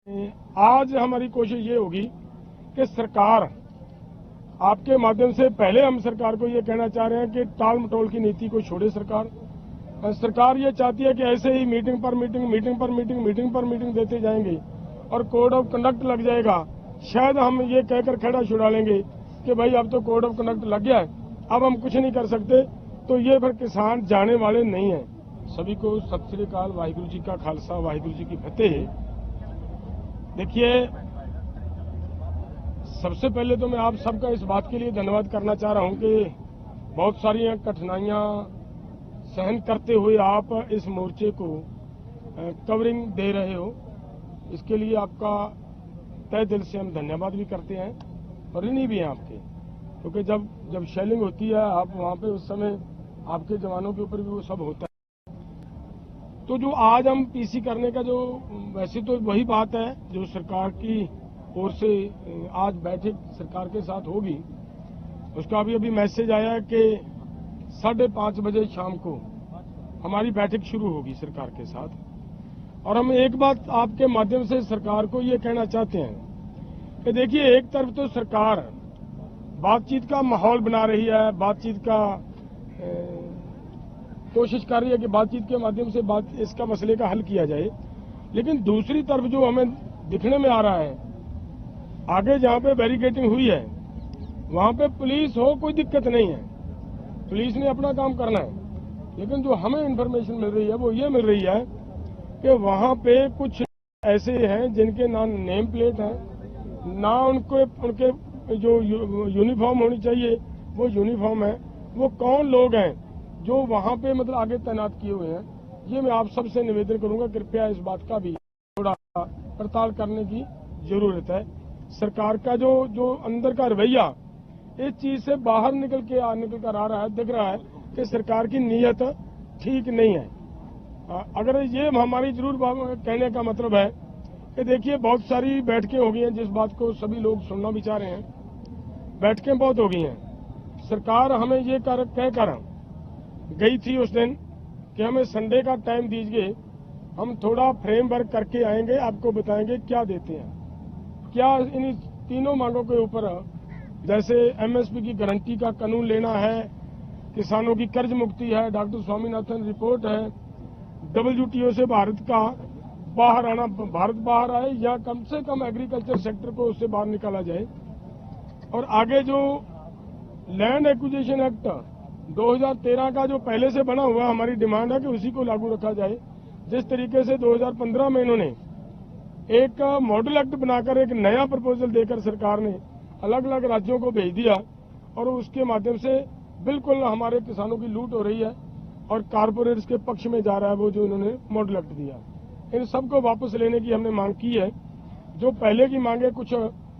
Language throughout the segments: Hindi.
आज हमारी कोशिश ये होगी कि सरकार आपके माध्यम से पहले हम सरकार को ये कहना चाह रहे हैं कि टाल मटोल की नीति को छोड़े सरकार ये चाहती है कि ऐसे ही मीटिंग पर मीटिंग देते जाएंगे और कोड ऑफ कंडक्ट लग जाएगा। शायद हम ये कहकर खड़ा छुड़ा लेंगे कि भाई अब तो कोड ऑफ कंडक्ट लग गया है, अब हम कुछ नहीं कर सकते, तो ये फिर किसान जाने वाले नहीं हैं। सभी को सत श्री अकाल, वाहिगुरु जी का खालसा, वाहिगुरु जी की फतेह। देखिए, सबसे पहले तो मैं आप सबका इस बात के लिए धन्यवाद करना चाह रहा हूं कि बहुत सारी कठिनाइयां सहन करते हुए आप इस मोर्चे को कवरिंग दे रहे हो। इसके लिए आपका तहे दिल से हम धन्यवाद भी करते हैं और ऋणी भी हैं आपके, क्योंकि जब शेलिंग होती है आप वहां पे उस समय आपके जवानों के ऊपर भी वो सब होता है। तो जो आज हम पीसी करने का, जो वैसे तो वही बात है जो सरकार की ओर से आज बैठक सरकार के साथ होगी, उसका अभी मैसेज आया है कि 5:30 बजे शाम को हमारी बैठक शुरू होगी सरकार के साथ। और हम एक बात आपके माध्यम से सरकार को ये कहना चाहते हैं कि देखिए, एक तरफ तो सरकार बातचीत का माहौल बना रही है, बातचीत का कोशिश कर रही है कि बातचीत के माध्यम से इसका मसले का हल किया जाए, लेकिन दूसरी तरफ जो हमें दिखने में आ रहा है, आगे जहां पे बैरिकेडिंग हुई है वहां पे पुलिस हो, कोई दिक्कत नहीं है, पुलिस ने अपना काम करना है। लेकिन जो हमें इन्फॉर्मेशन मिल रही है वो ये मिल रही है कि वहां पे कुछ ऐसे हैं जिनके ना नेम प्लेट है, ना उनके जो यूनिफॉर्म होनी चाहिए वो यूनिफॉर्म है। वो कौन लोग हैं जो वहां पे मतलब आगे तैनात किए हुए हैं, ये मैं आप सबसे निवेदन करूंगा, कृपया इस बात का भी थोड़ा पड़ताल करने की जरूरत है। सरकार का जो अंदर का रवैया इस चीज से बाहर निकल कर आ रहा है, दिख रहा है कि सरकार की नीयत ठीक नहीं है। अगर ये हमारी जरूर कहने का मतलब है कि देखिए, बहुत सारी बैठकें हो गई हैं, जिस बात को सभी लोग सुनना भी चाह रहे हैं, बैठकें बहुत हो गई हैं। सरकार हमें ये कहकर गई थी उस दिन कि हमें संडे का टाइम दीजिए, हम थोड़ा फ्रेमवर्क करके आएंगे, आपको बताएंगे क्या देते हैं, क्या इन तीनों मांगों के ऊपर, जैसे एमएसपी की गारंटी का कानून लेना है, किसानों की कर्ज मुक्ति है, डॉक्टर स्वामीनाथन रिपोर्ट है, WTO से भारत बाहर आए या कम से कम एग्रीकल्चर सेक्टर को उससे बाहर निकाला जाए। और आगे जो लैंड एक्विजिशन एक्ट 2013 का जो पहले से बना हुआ, हमारी डिमांड है कि उसी को लागू रखा जाए। जिस तरीके से 2015 में इन्होंने एक मॉडल एक्ट बनाकर एक नया प्रपोजल देकर सरकार ने अलग अलग राज्यों को भेज दिया और उसके माध्यम से बिल्कुल हमारे किसानों की लूट हो रही है और कारपोरेट्स के पक्ष में जा रहा है वो जो इन्होंने मॉडल एक्ट दिया। इन सबको वापस लेने की हमने मांग की है। जो पहले की मांगे, कुछ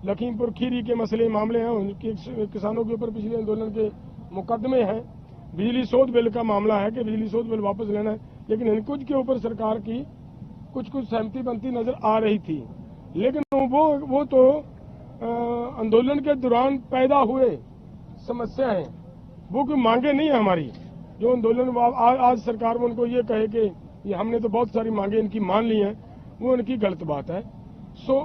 लखीमपुर खीरी के मामले हैं, उनके किसानों के ऊपर पिछले आंदोलन के मुकदमे हैं। बिजली शोध बिल का मामला है कि बिजली शोध बिल वापस लेना है, लेकिन इन कुछ के ऊपर सरकार की कुछ सहमति बनती नजर आ रही थी। लेकिन वो तो आंदोलन के दौरान पैदा हुए समस्या है, वो कोई मांगे नहीं है हमारी। जो आंदोलन आज सरकार में उनको ये कहे कि ये हमने तो बहुत सारी मांगे इनकी मान ली हैं, वो इनकी गलत बात है। सो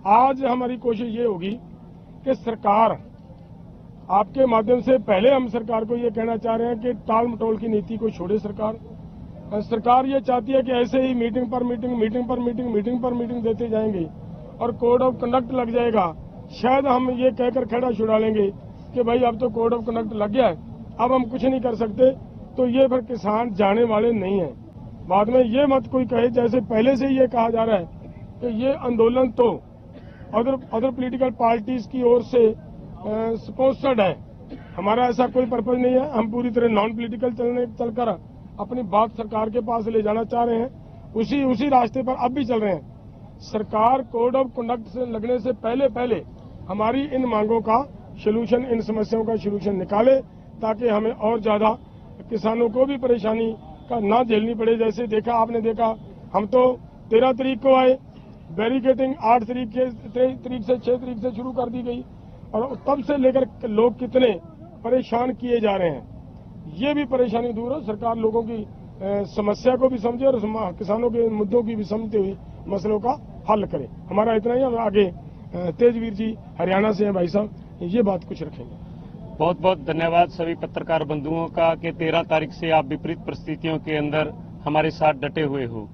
आज हमारी कोशिश ये होगी कि सरकार आपके माध्यम से पहले हम सरकार को ये कहना चाह रहे हैं कि टाल मटोल की नीति को छोड़े सरकार ये चाहती है कि ऐसे ही मीटिंग पर मीटिंग देते जाएंगे और कोड ऑफ कंडक्ट लग जाएगा। शायद हम ये कहकर खड़ा छुड़ा लेंगे कि भाई अब तो कोड ऑफ कंडक्ट लग गया है, अब हम कुछ नहीं कर सकते, तो ये फिर किसान जाने वाले नहीं हैं। बाद में ये मत कोई कहे, जैसे पहले से ये कहा जा रहा है कि ये आंदोलन तो अदर पॉलिटिकल पार्टीज की ओर से स्पॉन्सर्ड है। हमारा ऐसा कोई पर्पज नहीं है। हम पूरी तरह नॉन पॉलिटिकल चलकर अपनी बात सरकार के पास ले जाना चाह रहे हैं, उसी रास्ते पर अब भी चल रहे हैं। सरकार कोड ऑफ कंडक्ट से लगने से पहले हमारी इन मांगों का सोल्यूशन, इन समस्याओं का सोल्यूशन निकाले, ताकि हमें और ज्यादा किसानों को भी परेशानी का ना झेलनी पड़े। जैसे आपने देखा, हम तो 13 तारीख को आए, बैरिकेडिंग 8 तारीख से 6 तारीख से शुरू कर दी गई और तब से लेकर लोग कितने परेशान किए जा रहे हैं। ये भी परेशानी दूर हो, सरकार लोगों की समस्या को भी समझे और किसानों के मुद्दों की भी समझते हुए मसलों का हल करें। हमारा इतना ही। हम आगे तेजवीर जी हरियाणा से हैं भाई साहब, ये बात कुछ रखेंगे। बहुत बहुत धन्यवाद सभी पत्रकार बंधुओं का कि 13 तारीख से आप विपरीत परिस्थितियों के अंदर हमारे साथ डटे हुए हो।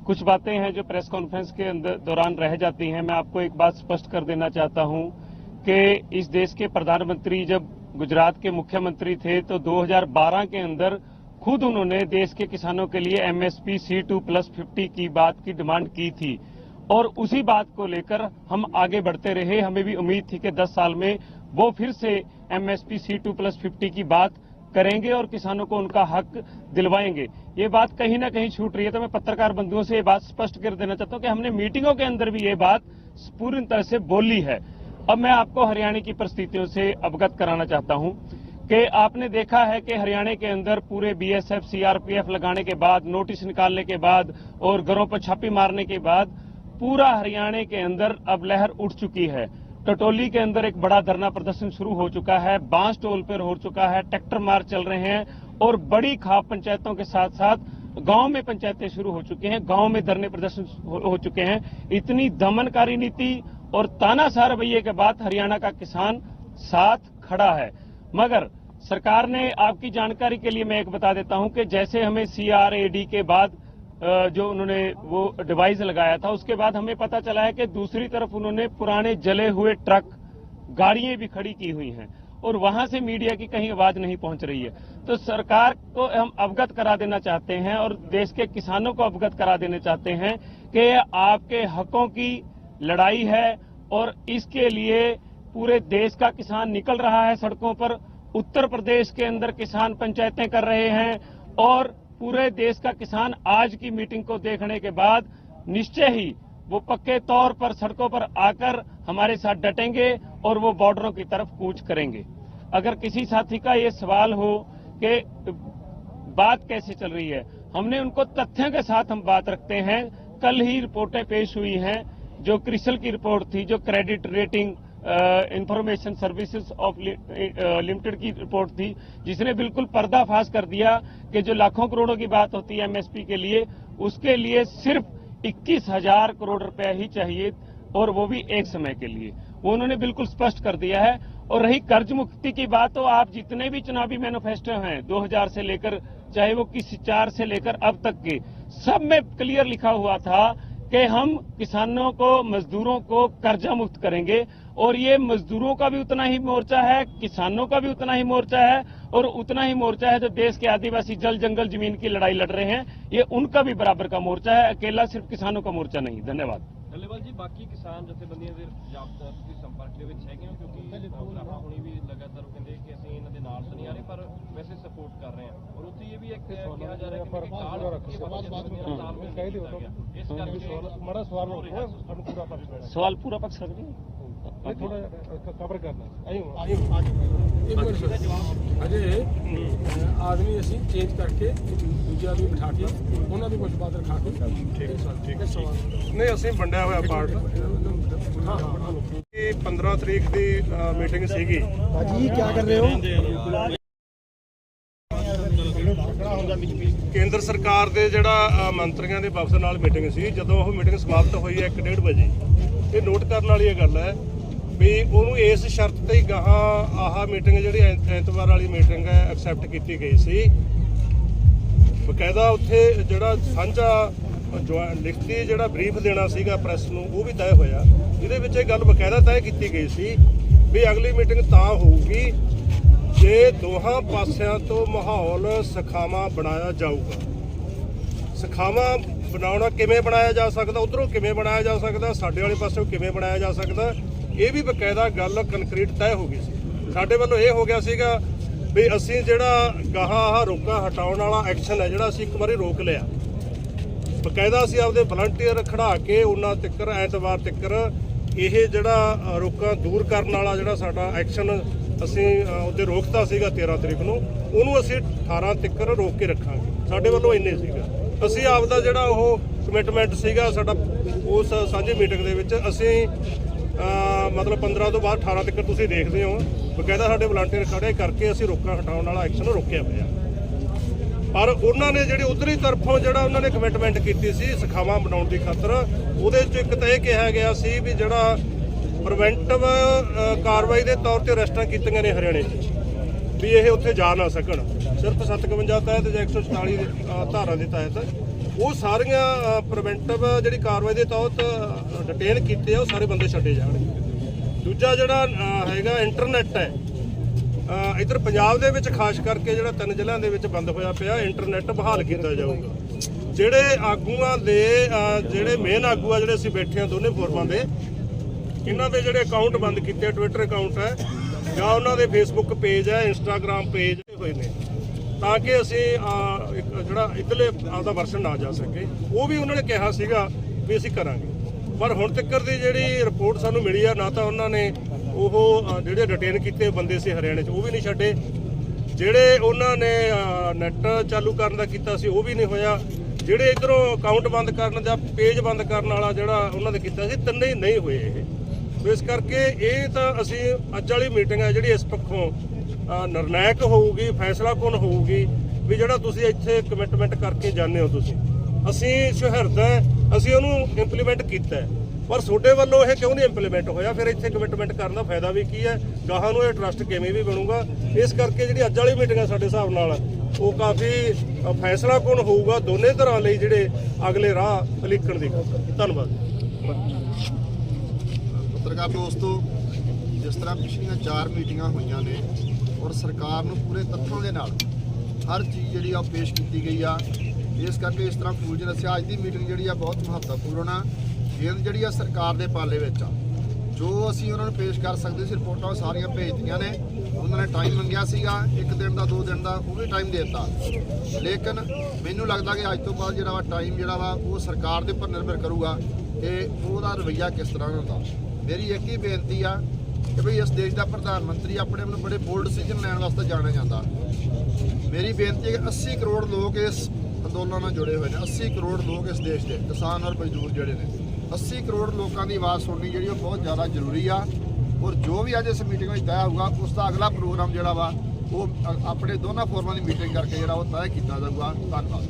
कुछ बातें हैं जो प्रेस कॉन्फ्रेंस के अंदर दौरान रह जाती हैं। मैं आपको एक बात स्पष्ट कर देना चाहता हूं कि इस देश के प्रधानमंत्री जब गुजरात के मुख्यमंत्री थे तो 2012 के अंदर खुद उन्होंने देश के किसानों के लिए एमएसपी C2+50 की बात की डिमांड की थी और उसी बात को लेकर हम आगे बढ़ते रहे। हमें भी उम्मीद थी कि 10 साल में वो फिर से एमएसपी C2+50 की बात करेंगे और किसानों को उनका हक दिलवाएंगे। ये बात कहीं ना कहीं छूट रही है, तो मैं पत्रकार बंधुओं से ये बात स्पष्ट कर देना चाहता हूं कि हमने मीटिंगों के अंदर भी ये बात पूरी तरह से बोली है। अब मैं आपको हरियाणा की परिस्थितियों से अवगत कराना चाहता हूं कि आपने देखा है कि हरियाणा के अंदर पूरे बीएसएफ सीआरपीएफ लगाने के बाद, नोटिस निकालने के बाद और घरों पर छापे मारने के बाद पूरा हरियाणा के अंदर अब लहर उठ चुकी है। टटोली के अंदर एक बड़ा धरना प्रदर्शन शुरू हो चुका है, बांस टोल पर हो चुका है, ट्रैक्टर मार्च चल रहे हैं और बड़ी खाप पंचायतों के साथ साथ गांव में पंचायतें शुरू हो चुकी हैं, गांव में धरने प्रदर्शन हो चुके हैं। इतनी दमनकारी नीति और तानाशाह रवैये के बाद हरियाणा का किसान साथ खड़ा है। मगर सरकार ने, आपकी जानकारी के लिए मैं एक बता देता हूं कि जैसे हमें CRAD के बाद जो उन्होंने वो डिवाइस लगाया था, उसके बाद हमें पता चला है कि दूसरी तरफ उन्होंने पुराने जले हुए ट्रक, गाड़ियां भी खड़ी की हुई हैं और वहां से मीडिया की कहीं आवाज नहीं पहुंच रही है। तो सरकार को हम अवगत करा देना चाहते हैं और देश के किसानों को अवगत करा देना चाहते हैं कि आपके हकों की लड़ाई है और इसके लिए पूरे देश का किसान निकल रहा है सड़कों पर। उत्तर प्रदेश के अंदर किसान पंचायतें कर रहे हैं और पूरे देश का किसान आज की मीटिंग को देखने के बाद निश्चय ही वो पक्के तौर पर सड़कों पर आकर हमारे साथ डटेंगे और वो बॉर्डरों की तरफ कूच करेंगे। अगर किसी साथी का ये सवाल हो कि बात कैसे चल रही है, हमने उनको तथ्यों के साथ हम बात रखते हैं। कल ही रिपोर्टें पेश हुई हैं, जो क्रिसल की रिपोर्ट थी, जो credit rating information services of limited की रिपोर्ट थी, जिसने बिल्कुल पर्दाफाश कर दिया कि जो लाखों करोड़ों की बात होती है एमएसपी के लिए, उसके लिए सिर्फ 21,000 करोड़ रुपए ही चाहिए और वो भी एक समय के लिए। वो उन्होंने बिल्कुल स्पष्ट कर दिया है। और रही कर्ज मुक्ति की बात, तो आप जितने भी चुनावी मैनिफेस्टो हैं 2000 से लेकर, चाहे वो किसी 4 से लेकर अब तक के, सब में क्लियर लिखा हुआ था कि हम किसानों को, मजदूरों को कर्जा मुक्त करेंगे। और ये मजदूरों का भी उतना ही मोर्चा है, किसानों का भी उतना ही मोर्चा है और उतना ही मोर्चा है जो देश के आदिवासी जल जंगल जमीन की लड़ाई लड़ रहे हैं, ये उनका भी बराबर का मोर्चा है, अकेला सिर्फ किसानों का मोर्चा नहीं। धन्यवाद। धन्यवाद जी। बाकी किसान जथेबंदियां ਦੇ ਤੁਸੀਂ ਸੰਪਰਕ ਦੇ ਵਿੱਚ ਹੈਗੇ ਹੋ, ਕਿਉਂਕਿ ਭਰਾ ਹੁਣੀ ਵੀ ਲਗਾਤਾਰ ਉਹ ਕਹਿੰਦੇ ਕਿ ਅਸੀਂ ਇਹਨਾਂ ਦੇ ਨਾਲ ਤਾਂ ਨਹੀਂ ਆ ਰਹੇ ਪਰ ਵੈਸੇ ਸਪੋਰਟ ਕਰ ਰਹੇ ਹਾਂ। ਔਰ ਉੱਥੇ ਇਹ ਵੀ ਇੱਕ ਕਿਹਾ ਜਾ ਰਿਹਾ ਕਿ ਕਾਲ ਕਹਿ ਦਿਓ ਇਸ ਕਰਕੇ ਬੜਾ ਸਵਾਲ ਹੋ ਰਿਹਾ, ਸਾਨੂੰ ਪੂਰਾ ਪੱਖ ਲੈਣਾ। सवाल पूरा पक्ष रख दिए, ਥੋੜਾ ਕਵਰ ਕਰਨਾ। ਅਜੇ ਆਦਮੀ ਅਸੀਂ ਚੇਂਜ ਕਰਕੇ ਦੂਜਾ ਵੀ ਬਿਠਾ ਕੇ ਉਹਨਾਂ ਦੀ ਕੁਝ ਬਾਤ ਰਖਾ ਕੇ ਠੀਕ ਨਹੀਂ, ਅਸੀਂ ਵੰਡਿਆ ਹੋਇਆ ਪਾਰਟ। ਇਹ 15 ਤਰੀਕ ਦੀ ਮੀਟਿੰਗ ਸੀਗੀ। ਭਾਜੀ ਕੀ ਕਰ ਰਹੇ ਹੋ? ਕੇਂਦਰ ਸਰਕਾਰ ਦੇ ਜਿਹੜਾ ਮੰਤਰੀਆਂ ਦੇ ਵਫਦ ਨਾਲ ਮੀਟਿੰਗ ਸੀ, ਜਦੋਂ ਉਹ ਮੀਟਿੰਗ ਸਮਾਪਤ ਹੋਈ 1:30 ਵਜੇ, ਇਹ ਨੋਟ ਕਰਨ ਵਾਲੀ ਇਹ ਗੱਲ ਹੈ ਵੀ ਉਹਨੂੰ ਇਸ ਸ਼ਰਤ ਤੇ ਹੀ ਗਾਹਾਂ ਆਹ ਮੀਟਿੰਗ ਜਿਹੜੀ ਐਤਵਾਰ ਵਾਲੀ ਮੀਟਿੰਗ ਹੈ ਐਕਸੈਪਟ ਕੀਤੀ ਗਈ ਸੀ। ਬਕਾਇਦਾ ਉੱਥੇ ਜਿਹੜਾ ਸਾਂਝਾ ਲਿਖਤੀ ਜਿਹੜਾ ਬਰੀਫ ਦੇਣਾ ਸੀਗਾ ਪ੍ਰੈਸ ਨੂੰ, ਉਹ ਵੀ ਤੈਅ ਹੋਇਆ, ਜਿਹਦੇ ਵਿੱਚ ਇਹ ਗੱਲ ਬਕਾਇਦਾ ਤੈਅ ਕੀਤੀ ਗਈ ਸੀ ਵੀ ਅਗਲੀ ਮੀਟਿੰਗ ਤਾਂ ਹੋਊਗੀ ਜੇ ਦੋਹਾਂ ਪਾਸਿਆਂ ਤੋਂ ਮਾਹੌਲ ਸਖਾਵਾਂ ਬਣਾਇਆ ਜਾਊਗਾ। ਸਖਾਵਾਂ ਬਣਾਉਣਾ ਕਿਵੇਂ ਬਣਾਇਆ ਜਾ ਸਕਦਾ, ਉਧਰੋਂ ਕਿਵੇਂ ਬਣਾਇਆ ਜਾ ਸਕਦਾ, ਸਾਡੇ ਵਾਲੇ ਪਾਸਿਓਂ ਕਿਵੇਂ ਬਣਾਇਆ ਜਾ ਸਕਦਾ, ਇਹ ਵੀ ਬਕਾਇਦਾ ਗੱਲ ਕੰਕਰੀਟ ਤੈਅ ਹੋ ਗਈ ਸੀ। ਸਾਡੇ ਵੱਲੋਂ ਇਹ ਹੋ ਗਿਆ ਸੀਗਾ ਵੀ ਅਸੀਂ ਜਿਹੜਾ ਗਾਹਾਂ ਆਹ ਰੋਕਾਂ ਹਟਾਉਣ ਵਾਲਾ ਐਕਸ਼ਨ ਹੈ ਜਿਹੜਾ ਅਸੀਂ ਇੱਕ ਵਾਰੀ ਰੋਕ ਲਿਆ, ਬਕਾਇਦਾ ਅਸੀਂ ਆਪਦੇ ਵਲੰਟੀਅਰ ਖੜਾ ਕੇ ਉਹਨਾਂ ਤੱਕਰ ਐਤਵਾਰ ਤੱਕਰ ਇਹ ਜਿਹੜਾ ਰੋਕਾਂ ਦੂਰ ਕਰਨ ਵਾਲਾ ਜਿਹੜਾ ਸਾਡਾ ਐਕਸ਼ਨ ਅਸੀਂ ਉਹਦੇ ਰੋਕਤਾ ਸੀਗਾ 13 ਤਰੀਕ ਨੂੰ, ਉਹਨੂੰ ਅਸੀਂ 18 ਤੱਕਰ ਰੋਕ ਕੇ ਰੱਖਾਂਗੇ। ਸਾਡੇ ਵੱਲੋਂ ਇੰਨੇ ਸੀਗਾ, ਅਸੀਂ ਆਪਦਾ ਜਿਹੜਾ ਉਹ ਕਮਿਟਮੈਂਟ ਸੀਗਾ ਸਾਡਾ ਉਸ ਸਾਂਝੀ ਮੀਟਿੰਗ ਦੇ ਵਿੱਚ, ਅਸੀਂ ਮਤਲਬ 15 ਤੋਂ ਬਾਅਦ 18 ਤੱਕ ਤੁਸੀਂ ਦੇਖਦੇ ਹੋ ਬਕਾਇਦਾ ਸਾਡੇ ਵਲੰਟੀਅਰ ਖੜੇ ਕਰਕੇ ਅਸੀਂ ਰੋਕਾਂ ਹਟਾਉਣ ਵਾਲਾ ਐਕਸ਼ਨ ਰੋਕਿਆ ਪਿਆ। ਪਰ ਉਹਨਾਂ ਨੇ ਜਿਹੜੀ ਉਧਰੀ ਤਰਫੋਂ ਜਿਹੜਾ ਉਹਨਾਂ ਨੇ ਕਮਿਟਮੈਂਟ ਕੀਤੀ ਸੀ ਸਿਖਾਵਾਂ ਬਣਾਉਣ ਦੀ ਖਾਤਰ, ਉਹਦੇ 'ਚ ਇੱਕ ਤਾਂ ਇਹ ਕਿਹਾ ਗਿਆ ਸੀ ਵੀ ਜਿਹੜਾ ਪ੍ਰੀਵੈਂਟਿਵ ਕਾਰਵਾਈ ਦੇ ਤੌਰ ਤੇ ਅਰੈਸਟਾਂ ਕੀਤੀਆਂ ਨੇ ਹਰਿਆਣੇ 'ਚ ਵੀ ਇਹ ਉੱਥੇ ਜਾ ਨਾ ਸਕਣ, ਸਿਰਫ 57 ਤਹਿਤ ਜਾਂ 144 ਧਾਰਾ ਦੇ ਤਹਿਤ ਉਹ ਸਾਰੀਆਂ ਪ੍ਰੀਵੈਂਟਿਵ ਜਿਹੜੀ ਕਾਰਵਾਈ ਦੇ ਤਹਿਤ ਡਿਟੇਨ ਕੀਤੇ ਆ ਉਹ ਸਾਰੇ ਬੰਦੇ ਛੱਡੇ ਜਾਣਗੇ। ਦੂਜਾ ਜਿਹੜਾ ਹੈਗਾ ਇੰਟਰਨੈਟ ਹੈ, ਇੱਧਰ ਪੰਜਾਬ ਦੇ ਵਿੱਚ ਖਾਸ ਕਰਕੇ ਜਿਹੜਾ 3 ਜ਼ਿਲ੍ਹਿਆਂ ਦੇ ਵਿੱਚ ਬੰਦ ਹੋਇਆ ਪਿਆ, ਇੰਟਰਨੈਟ ਬਹਾਲ ਕੀਤਾ ਜਾਊਗਾ। ਜਿਹੜੇ ਆਗੂਆਂ ਦੇ ਜਿਹੜੇ ਮੇਨ ਆਗੂ ਆ ਜਿਹੜੇ ਅਸੀਂ ਬੈਠੇ ਆ ਦੋਨੇ ਫੋਰਮਾਂ ਦੇ, ਇਹਨਾਂ ਦੇ ਜਿਹੜੇ ਅਕਾਊਂਟ ਬੰਦ ਕੀਤੇ, ਟਵਿੱਟਰ ਅਕਾਊਂਟ ਹੈ ਜਾਂ ਉਹਨਾਂ ਦੇ ਫੇਸਬੁੱਕ ਪੇਜ ਹੈ, ਇੰਸਟਾਗ੍ਰਾਮ ਪੇਜ ਹੋਏ ਨੇ, ਤਾਂ ਕਿ ਅਸੀਂ ਜਿਹੜਾ ਇੱਧਰਲੇ ਆਪਦਾ ਵਰਸ਼ਨ ਨਾ ਜਾ ਸਕੇ। ਉਹ ਵੀ ਉਹਨਾਂ ਨੇ ਕਿਹਾ ਸੀਗਾ ਵੀ ਅਸੀਂ ਕਰਾਂਗੇ, ਪਰ ਹੁਣ ਤੱਕ ਦੀ ਜਿਹੜੀ ਰਿਪੋਰਟ ਸਾਨੂੰ ਮਿਲੀ ਆ, ਨਾ ਤਾਂ ਉਹਨਾਂ ਨੇ ਉਹ ਜਿਹੜੇ ਡਿਟੇਨ ਕੀਤੇ ਬੰਦੇ ਸੀ ਹਰਿਆਣੇ 'ਚ ਉਹ ਵੀ ਨਹੀਂ ਛੱਡੇ, ਜਿਹੜੇ ਉਹਨਾਂ ਨੇ ਨੈੱਟ ਚਾਲੂ ਕਰਨ ਦਾ ਕੀਤਾ ਸੀ ਉਹ ਵੀ ਨਹੀਂ ਹੋਇਆ, ਜਿਹੜੇ ਇੱਧਰੋਂ ਅਕਾਊਂਟ ਬੰਦ ਕਰਨ ਜਾਂ ਪੇਜ ਬੰਦ ਕਰਨ ਵਾਲਾ ਜਿਹੜਾ ਉਹਨਾਂ ਨੇ ਕੀਤਾ ਸੀ, ਤਿੰਨੇ ਹੀ ਨਹੀਂ ਹੋਏ ਇਹ। ਇਸ ਕਰਕੇ ਇਹ ਤਾਂ ਅਸੀਂ ਅੱਜ ਵਾਲੀ ਮੀਟਿੰਗ ਹੈ ਜਿਹੜੀ ਇਸ ਪੱਖੋਂ ਨਿਰਣਾਇਕ ਹੋਊਗੀ, ਫੈਸਲਾਕੁਨ ਹੋਊਗੀ ਵੀ ਜਿਹੜਾ ਤੁਸੀਂ ਇੱਥੇ ਕਮਿਟਮੈਂਟ ਕਰਕੇ ਜਾਂਦੇ ਹੋ ਤੁਸੀਂ, ਅਸੀਂ ਸੁਹਿਰਦ ਹੈ, ਅਸੀਂ ਉਹਨੂੰ ਇੰਪਲੀਮੈਂਟ ਕੀਤਾ, ਪਰ ਤੁਹਾਡੇ ਵੱਲੋਂ ਇਹ ਕਿਉਂ ਨਹੀਂ ਇੰਪਲੀਮੈਂਟ ਹੋਇਆ? ਫਿਰ ਇੱਥੇ ਕਮਿਟਮੈਂਟ ਕਰਨ ਦਾ ਫਾਇਦਾ ਵੀ ਕੀ ਹੈ? ਗਾਹਾਂ ਨੂੰ ਇਹ ਟਰਸਟ ਕਿਵੇਂ ਵੀ ਬਣੂਗਾ? ਇਸ ਕਰਕੇ ਜਿਹੜੀ ਅੱਜ ਵਾਲੀ ਮੀਟਿੰਗ ਹੈ ਸਾਡੇ ਹਿਸਾਬ ਨਾਲ ਉਹ ਕਾਫੀ ਫੈਸਲਾਕੁਨ ਹੋਊਗਾ ਦੋਨੇ ਧਿਰਾਂ ਲਈ ਜਿਹੜੇ ਅਗਲੇ ਰਾਹ ਉਲੀਕਣ ਦੀ। ਧੰਨਵਾਦ। ਪੱਤਰਕਾਰ ਦੋਸਤੋ, ਜਿਸ ਤਰ੍ਹਾਂ ਪਿਛਲੀਆਂ 4 ਮੀਟਿੰਗਾਂ ਹੋਈਆਂ ਨੇ ਔਰ ਸਰਕਾਰ ਨੂੰ ਪੂਰੇ ਤੱਥਾਂ ਦੇ ਨਾਲ ਹਰ ਚੀਜ਼ ਜਿਹੜੀ ਆ ਪੇਸ਼ ਕੀਤੀ ਗਈ ਆ, ਇਸ ਕਰਕੇ ਇਸ ਤਰ੍ਹਾਂ ਫੂਲ ਜੀ ਦੱਸਿਆ ਅੱਜ ਦੀ ਮੀਟਿੰਗ ਜਿਹੜੀ ਆ ਬਹੁਤ ਮਹੱਤਵਪੂਰਨ ਆ। ਇਹ ਜਿਹੜੀ ਆ ਸਰਕਾਰ ਦੇ ਪਾਲੇ ਵਿੱਚ ਆ, ਜੋ ਅਸੀਂ ਉਹਨਾਂ ਨੂੰ ਪੇਸ਼ ਕਰ ਸਕਦੇ ਸੀ ਰਿਪੋਰਟਾਂ ਸਾਰੀਆਂ ਭੇਜਦੀਆਂ ਨੇ। ਉਹਨਾਂ ਨੇ ਟਾਈਮ ਮੰਗਿਆ ਸੀਗਾ 1 ਦਿਨ ਦਾ 2 ਦਿਨ ਦਾ, ਉਹ ਵੀ ਟਾਈਮ ਦੇ ਦਿੱਤਾ, ਲੇਕਿਨ ਮੈਨੂੰ ਲੱਗਦਾ ਕਿ ਅੱਜ ਤੋਂ ਬਾਅਦ ਜਿਹੜਾ ਵਾ ਟਾਈਮ ਜਿਹੜਾ ਵਾ ਉਹ ਸਰਕਾਰ ਦੇ ਉੱਪਰ ਨਿਰਭਰ ਕਰੂਗਾ ਕਿ ਉਹਦਾ ਰਵੱਈਆ ਕਿਸ ਤਰ੍ਹਾਂ ਹੁੰਦਾ। ਮੇਰੀ ਇੱਕ ਹੀ ਬੇਨਤੀ ਆ ਕਿ ਭਈ ਇਸ ਦੇਸ਼ ਦਾ ਪ੍ਰਧਾਨ ਮੰਤਰੀ ਆਪਣੇ ਵੱਲੋਂ ਬੜੇ ਬੋਲਡ ਡਿਸੀਜਨ ਲੈਣ ਵਾਸਤੇ ਜਾਣਿਆ ਜਾਂਦਾ। ਮੇਰੀ ਬੇਨਤੀ ਹੈ ਕਿ 80 ਕਰੋੜ ਲੋਕ ਇਸ ਅੰਦੋਲਨ ਨਾਲ ਜੁੜੇ ਹੋਏ ਨੇ, 80 ਕਰੋੜ ਲੋਕ ਇਸ ਦੇਸ਼ ਦੇ ਕਿਸਾਨ ਔਰ ਮਜ਼ਦੂਰ ਜਿਹੜੇ ਨੇ, 80 ਕਰੋੜ ਲੋਕਾਂ ਦੀ ਆਵਾਜ਼ ਸੁਣਨੀ ਜਿਹੜੀ ਉਹ ਬਹੁਤ ਜ਼ਿਆਦਾ ਜ਼ਰੂਰੀ ਆ। ਔਰ ਜੋ ਵੀ ਅੱਜ ਇਸ ਮੀਟਿੰਗ ਵਿੱਚ ਤੈਅ ਹੋਊਗਾ ਉਸ ਦਾ ਅਗਲਾ ਪ੍ਰੋਗਰਾਮ ਜਿਹੜਾ ਵਾ ਉਹ ਆਪਣੇ ਦੋਨਾਂ ਫੋਰਮਾਂ ਦੀ ਮੀਟਿੰਗ ਕਰਕੇ ਜਿਹੜਾ ਉਹ ਤੈਅ ਕੀਤਾ ਜਾਊਗਾ। ਧੰਨਵਾਦ।